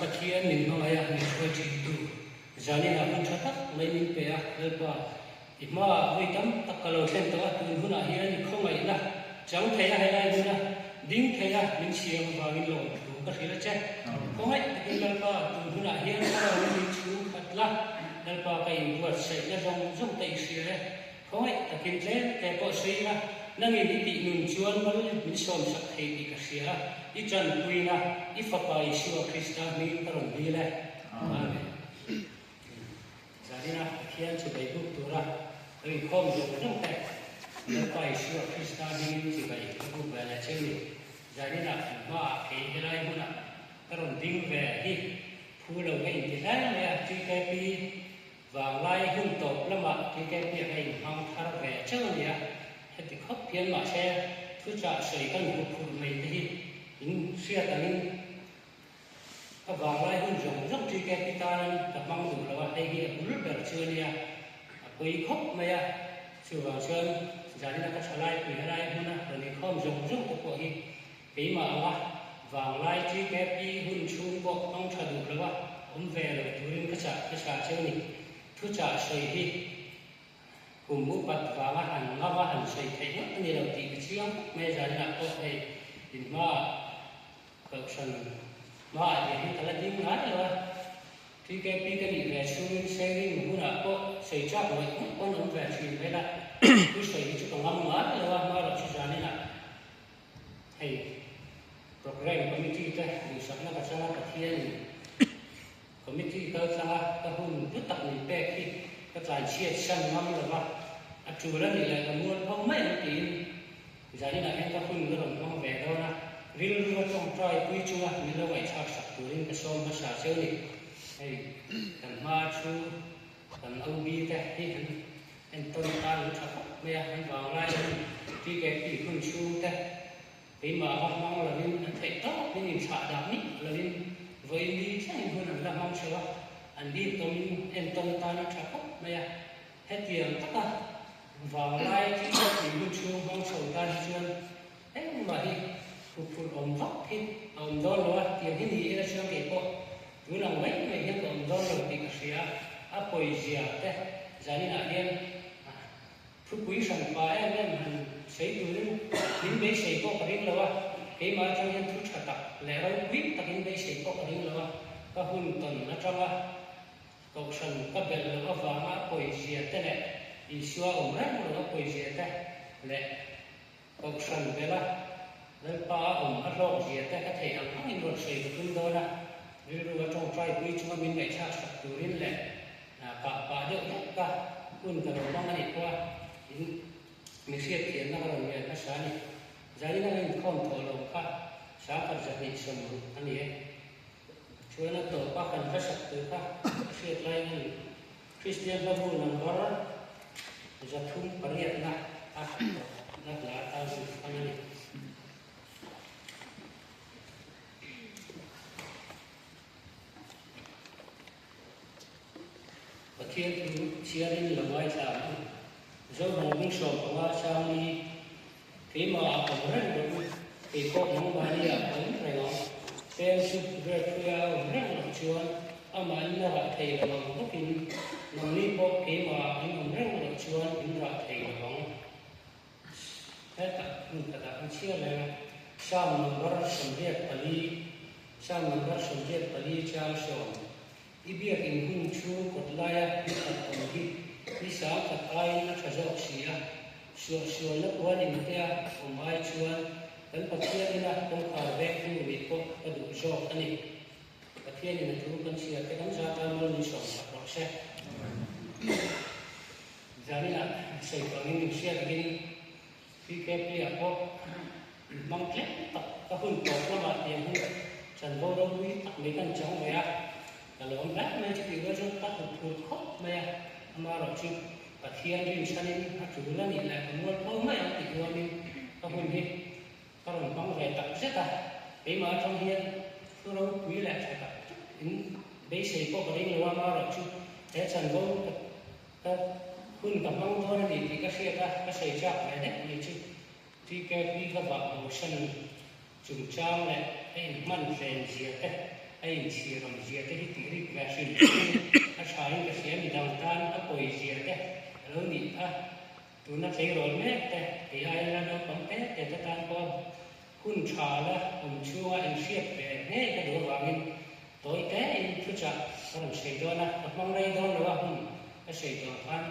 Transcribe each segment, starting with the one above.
ปัจเจียนนินมาอยากมีช่วยจีดูจานี่นะคุณชัดไม่มีเปียเรื่องว่าอีมาไม่ตั้มตะกะโลเส้นตัวตุนหุ่นอาเฮียนี่เข้ามาอีกนะจังเทียให้ได้ดูนะดิ้งเทียดิ้งเชียงวาวินลงดูก็เสียละเจ้ก็ให้กินแล้วก็ตุนหุ่นอาเฮียถ้าเราไม่ชูขัดละแล้วก็ไปบวชเสร็จแล้วต้องไปเสียก็ให้ตะกินเล่แกก็เสียนั่งอีนิตินุนชวนมันมิสอมสักเทกิกเสียอีจันตุยนะอีฟ้าไปชัวคริสต์มีตรงนี้แหละอาเมนจารีนะเขียนจะไปบุกตัวละเฮ้ยข้อมูลต้องแต่แล้วไปชัวคริสต์มีจะไปบุกแบบเช่นนี้จารีนะว่าเกี่ยอะไรมันนะตรงดิ้งแบบที่ผู้เราไม่ติดแล้วเนี่ยที่แกปีวางไล่หุ่นตกแล้วมาที่แกปีให้ห้องทาร์แบบเช่นนี้ให้ติดข้อเพียงมาแช่ทุจริตใส่กันหุ่นหุ่นไม่ดีอินเสียแต่นี่ก็วางไล่หุ่นจงจงที่แกปีตานั้นกับมังดูแล้วว่าไอ้เหี้ยรู้แบบเชื่อเนี่ยคุยคบไหมอ่ะชื่อว่าเชิญจารีนักชาไล่คุยอะไรหุ่นนะตอนนี้ข้อมจงจงตัวพวกนี้ปีมาว่าวางไล่ที่แกปีหุ่นชูบอกต้องชาดูแล้วว่าเวลาทุเรียนกระจายเช่นนี้ทุจริตใส่ที่กลุ่มบุปผาว่าหันว่าหันใส่ไทยอันนี้เราตีกระเชื่อมไม่จารีนักก็ให้ดินว่าเกิดฉันว่าอย่างนี้แต่ละดิ้งนั้นเลยที่แกปีกันอีกแบบช่วยเซริงหุ่นอ่ะก็ใส่จับไว้ก็น้องแบบช่วยไปละผู้ใส่ชุดของงามงามเลยว่าเราชุดจารีนักให้โปรแกรมคอมมิชชั่นแต่ดูสักนักการนักเทียนคอมมิชชั่นเขาจะก็หุ่นยุติมีแปะที่ก็จะเชี่ยวชาญงามเลยว่าจุดนี้แหละม้วนเขาไม่ตีนจารีนักเองก็หุ่นก็ต้องต้องแบบเรานะวิลล์ว่าต้องทำคุยชัวร์มีเราไว้ชาร์จสักตัวนึงก็ส่งมาชาร์จเช่นนี้ให้กันมาชูกันเอาบีแต่ที่เห็นต้นตาลชักไม่อยากให้วางไล่ที่แกปีหุ่นชูแต่ปีมาว่ามังเราเล่นเทคโต้ที่นี่ชาดานี้เราเล่นไว้ดีใช่หุ่นเรามังชัวอันนี้ต้นเห็นต้นตาลชักไม่อยากให้เตรียมตั้งวางไล่ที่แกปีหุ่นชูมังชัวตาชวนมาที่ผู้อมฟักที่อมดอนว่าเตียงที่นี่เอเชียเก็บดูหนังไม่เห็นอมดอนเราติดเสียอาป่วยเสียแต่จานี่นะเรียนผู้คุยสัมภาระเนี่ยมันใช้ดูนี่ดิ้นไปใช้ก็กระดิ่งแล้วว่าเกี่ยมาจังยันทุกชะตาแล้ววิ่งตะกินไปใช้ก็กระดิ่งแล้วว่าก็หุ่นตนนะจังว่าก็ฉันก็เป็นแล้วก็ฟังอาป่วยเสียแต่เนี่ยอีชัวอมแรงแล้วก็ป่วยเสียแต่เนี่ยก็ฉันเวลาแล้วป้าอัดลอกเสียแต่ก็เทียงไม่รถใส่ขึ้นโดนนะรู้ว่าต้องใช้คุยช่วยมินไม่ชาสักตัวนี้แหละป้าเดี๋ยวก็คุณกระโดดต้องนั่นอีกว่ามีเสียเขียนนักเรียนภาษานี่ใจนั่นข้อมโถลงค่ะสาขาจะมีสมุนอันนี้ช่วยนักตัวป้ากันภาษาตัวค่ะเสียใจนี่คริสเตียนระบุนังวาระจะทุ่มปริยัตินะนักหลาตาสุอันนี้ประเทศเชียรินละไว้ชาเจ้าของมิสอบว่าชาลีที่มาเอาเรื่องดูที่พวกน้องมาเนี่ยเอาเรื่องเต็มสุดเรื่องเอาเรื่องชวนอามันน่าเที่ยวก็กินน้องนี่พวกที่มาเอาเรื่องชวนกินน่าเที่ยวแต่แต่เชื่อเลยชามันก็สมเด็จปลีชามันก็สมเด็จปลีชาชมอีเบียกินหุ่นชูกดไล่ที่ตัดตรงที่สาวตัดไอ้นักจอกเสียชวนนักวันนี้เดียผมไอ้ชวนแล้วประเทศนี้นะต้องขาแบกที่มีพวกกระดูกจอกอันนี้ประเทศนี้นะทุกคนเสียแต่ต้องจะทำมันมีสองแบบใช่จานี่นะใส่ตัวนี้เสียกินที่แกเปลี่ยนพวกบางเล็กตัดก็หุ่นตกแล้วมาเตียงหุ่นฉันก็รู้วิตัดไม่กันจังเลยอะkalau orang macam itu macam tak berkot, macam amaran cip, kasihan di sana ni, acuran ni lah, kemudian kau macam itu ni, kau ni, kalau bang saya tak sedar, macam dia, kalau kuih lah saya tak, ini basic kau beri lawan amaran cip, saya cenderung, kun kampang tu ni, jika saya cakap ada, ni cip, jika kita bawa motion, cungcang lah, man friend siapa. ai chi ram zia te hi ti ri vaccine a sai ka sia mi dang tan a poi zia te lo ni a tu na sei ro me te ti ai la no pam te te tan ko hun cha la chua in siat pe ne ka do wangin tối té in thu cha ram sei do na mong rai do lo hun a sei do fan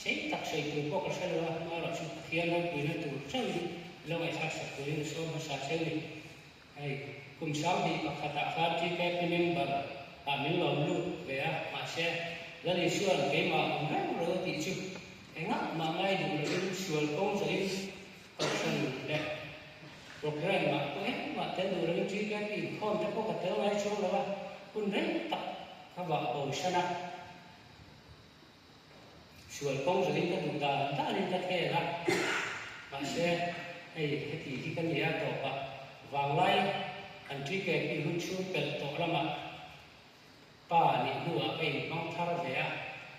sei tak sei tu ko ka sei lo ma la chu khia lo pi na tu chang lo ai sa sa tu ni so ma sa sei ni ai kum sao di kata kha ti ke member ta min lo lu ve a ma se la li suan ke ma ma ro ti chu enga ma ngai du lo sual kong so in option de program ma ko ma te du lo ti ke pi khom te ko ka te mai chu lo ba kun re ta ka ba o sana sual kong so in ka du ta ni ka the la ma se ai ke ti ka ni ya to ba wang lai an tri ke pi hun chu pel to lama pa ni nu a pe mang thar ve a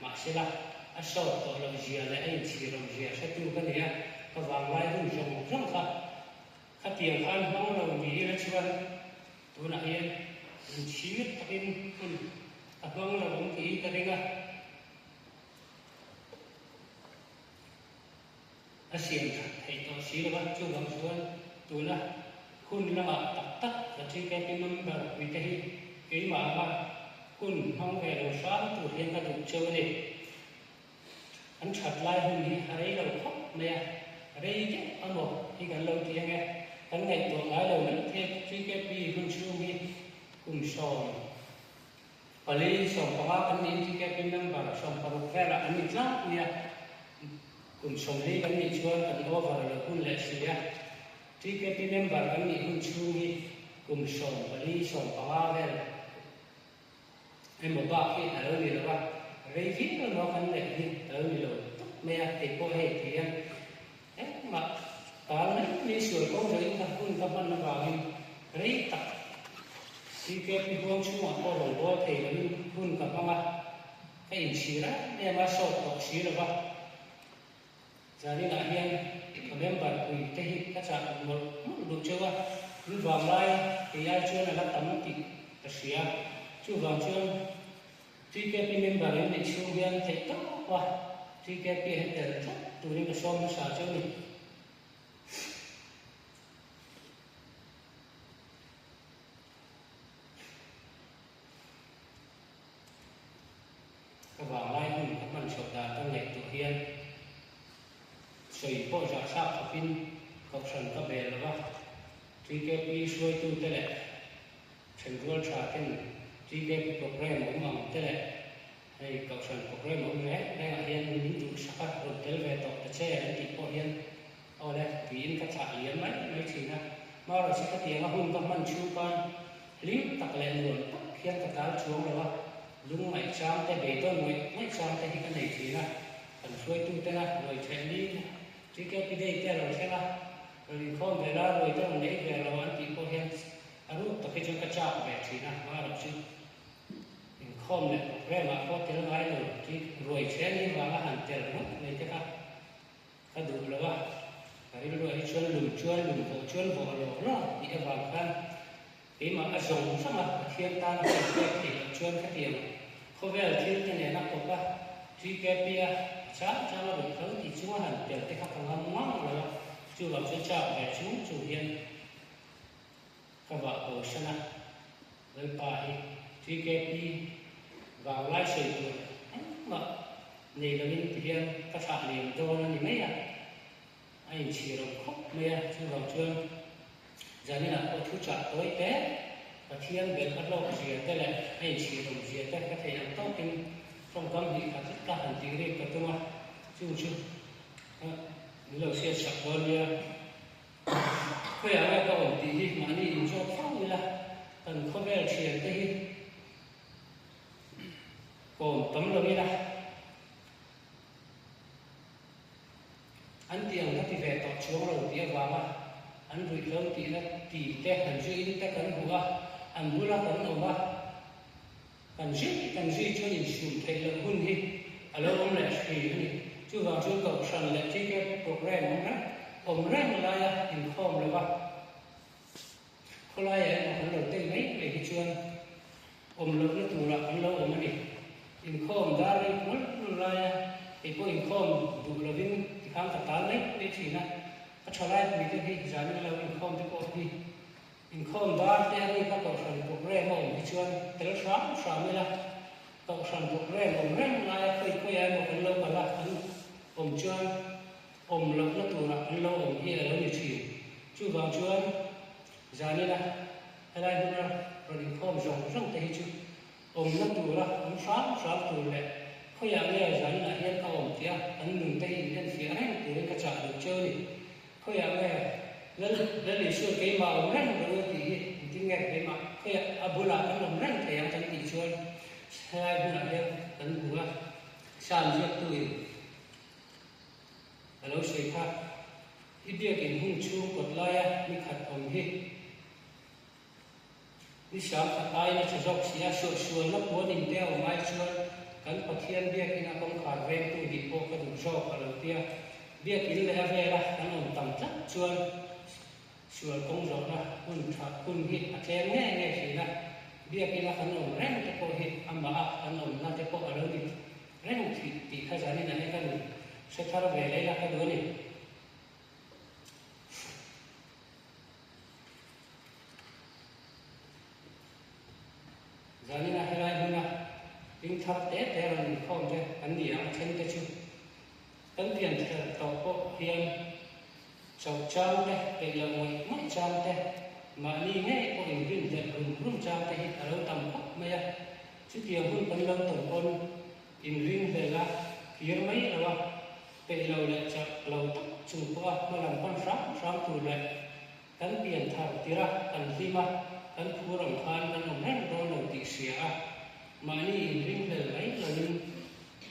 ma se la a so to lo jia le ai chi ro jia sa tu ka ni a ka wang lai hun jong jong kha tiang khan hong lo mi la chuan tu na hian in chi takin kun a hong lo bong ti ka ringa a sian thei to si la chu bang chuan tu na kun lama tak la chi ke pi member wi te hi ke ma ma kun hong ve lo sa tu hian ka du cheu ni an chat lai hun ni are lo khop me a re ke amo hi kan lo ti nge kan ngai to ngai lo ni te chi ke pi hun chu mi kun som pali som pa kan ni chi ke pi member som pa ro ve la an ni tla ni a kun som li kan ni chuan kan over lo kun le si a tri ke pi member kan ni hun chu ni kum som pali som pa ve em ba ki a lo ni lo ba re vi no kan le ni a lo ni lo me a te ko he ti an ma ta na ni su ko re ka kun ka ban na ba ni re ta tri ke pi hong chu ma ko lo bo te ni kun ka ma ma ka in chi ra ne ma so to chi lo ba za ni na hian member ui te hi ka cha mo lu chewa lu wang lai ke ya chuan la tam ti ta sia chu wang chuan ti ke pi member ni chu hian te to wa ti ke pi he ter tha tu ni ka som sa chu ni ka wang lai hun ka man so da ta le tu hian soi po ja sa pin ko san ka be la ba ti ke pi soi tu te le chen gol cha ken ti ke pi program mo ma te le ai ko san program mo ne ne a hian ni tu sa ka ro tel ve to te che an ti po hian o le pi in ka cha lian mai mai chi na ma ro si ka ti nga hun ka man chu ka lim tak le no khian ka tal chuang la ba lung mai chang te be to mai chang te hi ka nei chi na an soi tu te na noi chen ni tri ke pi dei te lo se la ri khom ve la roi to nei ve lo an ti ko hian aru to ke chung ka cha ve chi na ma ro chi in khom le re ma ko te ngai lo ti roi chen ni wa la han te lo nei te ka du lo wa ka ri lo ai chuan lum ko chuan bo lo lo ni e wa kan e ma a song sa ma thian ta na ke ti chuan ka ti ko ve thil te ne na ko ka tri ke pi a cha la được khởi thì chúng hành đều cái các thằng ngâm ngắm rồi chú làm cho cha về chú hiền các vợ cổ sinh à với bà thì cái đi vào lái xe rồi mà này là mình hiền các thằng liền cho nó như mấy à anh chỉ rồi khóc mấy à chú làm chưa giờ này là có chú trả tối té và thiên biệt bắt lâu gì thế này anh chỉ rồi gì thế có thể làm tốt nhưng trong tâm thì tất cả hành trình đi cái tôi mà chú lâu xe sập hơn nha bây giờ cái ổn thì mà đi dùng cho phong như là cần không biết là chuyện cái còn tấm lâu như là anh tiền nó thì về tọt xuống rồi thì vào mà anh rủi lớn thì nó thì té hành duy đi té cấn hùa anh mua là cấn hùa cần duy cho nhìn sụn thấy là hun hi alo ông lại thì chú vào chú cầu sẵn lại chi cái program ông răng lại hình khom rồi ba khô lại em đầu tiên mấy về cái chuyện om lo na tura kan lo om ani in khom dari mul raya e po in khom du lovin ti kham ta tal le te china ka cholai mi te hi jani lo in khom te ko hi in khom dar te ani ka ko san program om hi chuan tel sham la ko san program om ren la ya ko ya mo kan lo bala an om chuan om lo na tura kan lo om hi lo ni chi chu wang chuan jani la helai huna rin khom jong te hi chu om na tura om sam tu le ko ya le jani la hian ka om tia an nun te in en fi ren te ka cha lo chơi ko ya le li su ke ma om ren ro ti ti nge ke ma ko ya abula kan om ren te yang tan ti chuan helai huna le kan bua san je tu alo sei kha ibia ke hun chu kot la ya ni khat om hi ni sam ta ai na chok sia so na po din te o mai chuan kan pathian bia ki na kom khar ve tu di po ka du jo ka lo tia bia ki le ha ve la kan om tam tla chuan sual kong jo na kun hi a tlem nge si na bia ki na kan om ren te po hi amma kan om na te po alo ni ren ti kha jani na kan se thar ve le la ka do ni jani na helai huna ping thap te ran khom te kan ni ang chen te chu kan pian te to po hian chau chang te pe la moi mai chang te ma ni nge ko in rin te rum chang te hi alo tam ko me ya chu tiang hun kan lo ton kon in rin le la kir mai la pe lo le cha lo tak chu po ma lam kon sam tu le kan pian thar tira kan lima kan phuram khan kan om ren ro lo ti sia mani in ring le lai lo ni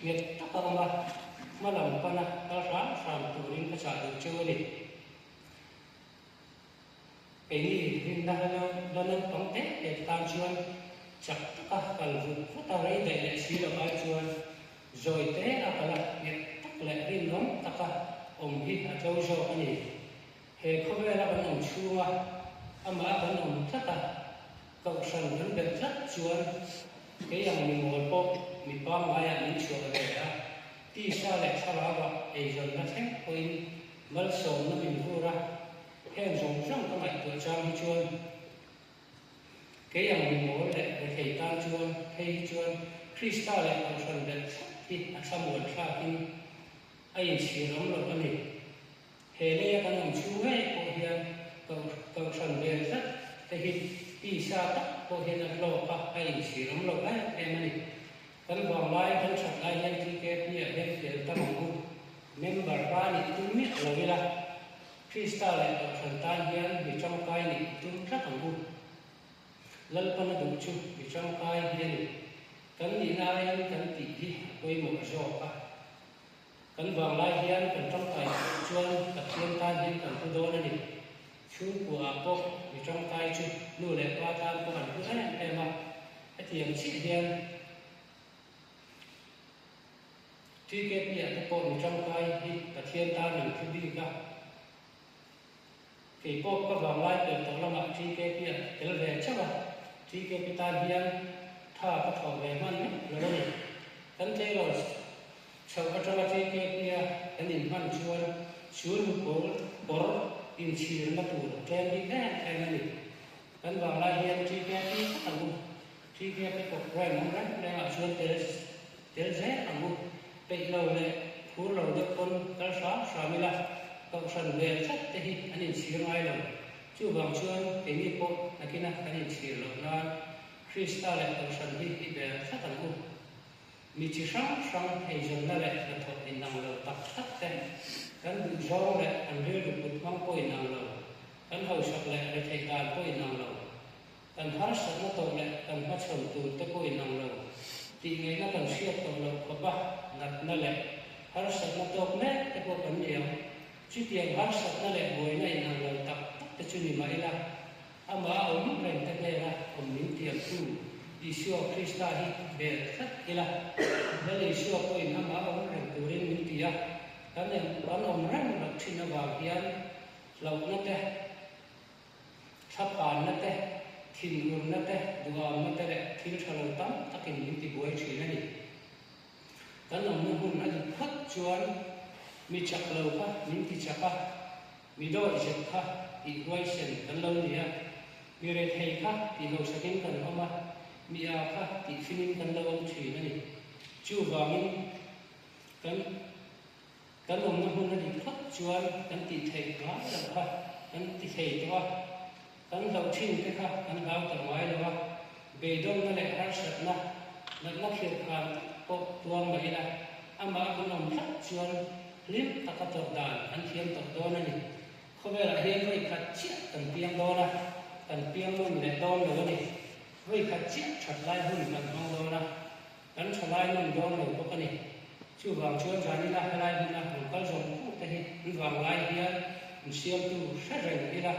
nget ta ka ma lam pana ta sam tu ring ka cha do choli pe ni ring da lo tong te e tan chuan chak ta kal vu khu ta rei de le si lo ai chuan zoi te a kala nget tak le ring long ta ka om hi a jo jo ani he kho ve la kan om chua ama kan om thata kau san kan bet that chuan ke yang mi ngol po mi pa ma ya ni chua ve ya ti sa le sala wa e jon na theng koin mal so na min hura hen jong jong ka mai tu chang chuan ke yang mi ngol le ke tan chuan hei chuan krista le kau san bet ti a samul kha kin ai chi rom lo ani he le kan om chu ve ko hian kau san bet that te hi ti sa ta ko hian lo pa ai chi rom lo ai e mani kan bang lai kan chat lai hian ti ke pi a he fel ta mu member pa ni tu mi lo vila krista le kau san tan hian mi chong kai ni tu tla ta mu lal pa na du chu mi chong kai hian kan ni na hian kan ti hi koi mo jo pa kan bang lai hian kan chong kai chuan ka thian tan hian kan tu do na ni chu của po mi trong tai chu nu le qua tan ko an pu em ma a tiang chi hian ti ke pi a po mi trong tai hi ka thian ta ni thu bi ka ke po ka wang lai pe to la ma ti ke pi a tel ve cha ba ti ke pi ta hian tha ka tho ve man ni lo ni kan te lo chau ka tra ti ke pi a an in man chuan chuan ko por in chi na tu ken bi ka ai ni kan wang lai hian ti ke pi ka tu ti ke pe ko rai mong ran le ma chuan tel ze amu pe lo le khu lo de kon ka sa mi la ka san ve chat te hi an in chi ngai lo chu wang chuan pe ni po akina kan in chi lo na krista le ka san hi ti be sa ta ku mi chi sang hei jong na le ka thot in nang lo tak tak te kan du zo le an re du put mang po in nang lo kan ho sak le re thei dan po in nang lo kan har sak na to le kan ha chon tu te po in nang lo ti nge na kan siat to lo ko ba nat na le har sak na to me te po kan niam chi tiang har sak na le boi na in nang lo tak tak te chu ni mai la ama om ren te le la om ning tiam tu Isyo Krista hi be sat ila dali isyo ko in ama om ren tu rin min tia kan om ren la thina ba hian lo na te thapan na te ทินอุนนะแต่ดูว่ามันแต่ทินชะลตั้มตะกินมินติบวยชีนั่นนี่กันนำหุ่นนั่นพัดจวนมีจักรเลวค่ะมินติจักรมีดอยเจ็บค่ะอีกไว้เส้นกันเลวเนี่ยมีเรทเฮค่ะที่เราสกินกันออกมามีอาค่ะที่ฟินินกันเลวชีนั่นนี่จู่วามินกันนำหุ่นนั่นพัดจวนกันติดเฮค่ะค่ะกันติดเฮตัวกันเราชินกันค่ะกันเราตั้งไว้เลยว่าเบดอนนั่นแหละรักษานะนั่นนักเขียนการปกตัวมาอีละอามาคุณนำพัดจวนลิฟตะกัดตัวดานอันเทียมตัวโดนนี่เขาเวลาเห็นไว้ขัดเชี่ยกันเปียงโดนนะกันเปียงนู่นเนี่ยโดนเลยนี่ไว้ขัดเชี่ยฉัดไล่หุ่นกันมองโดนนะกันฉัดไล่นู่นโดนเลยพวกนี้ชื่อวางชวนจานี่ละไล่หุ่นนะผมก็ส่งพูดแต่เห็นวางไล่เฮียมันเสียมตู้เสียเลยนี่ละ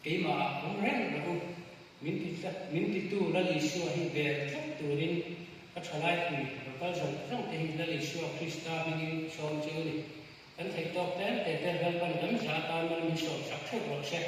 กี่มาผมเร่งนะคุณมินติตู้ละลิชัวให้เบลทุกตัวนี้ก็ฉลาดคุยผมก็ส่งต้องแต่เห็นละลิชัวคริสตามินิชอนเจอนี่กันให้ตอบแทนแต่เรื่องกันจะตามมันมีสอบสักเท่าไหร่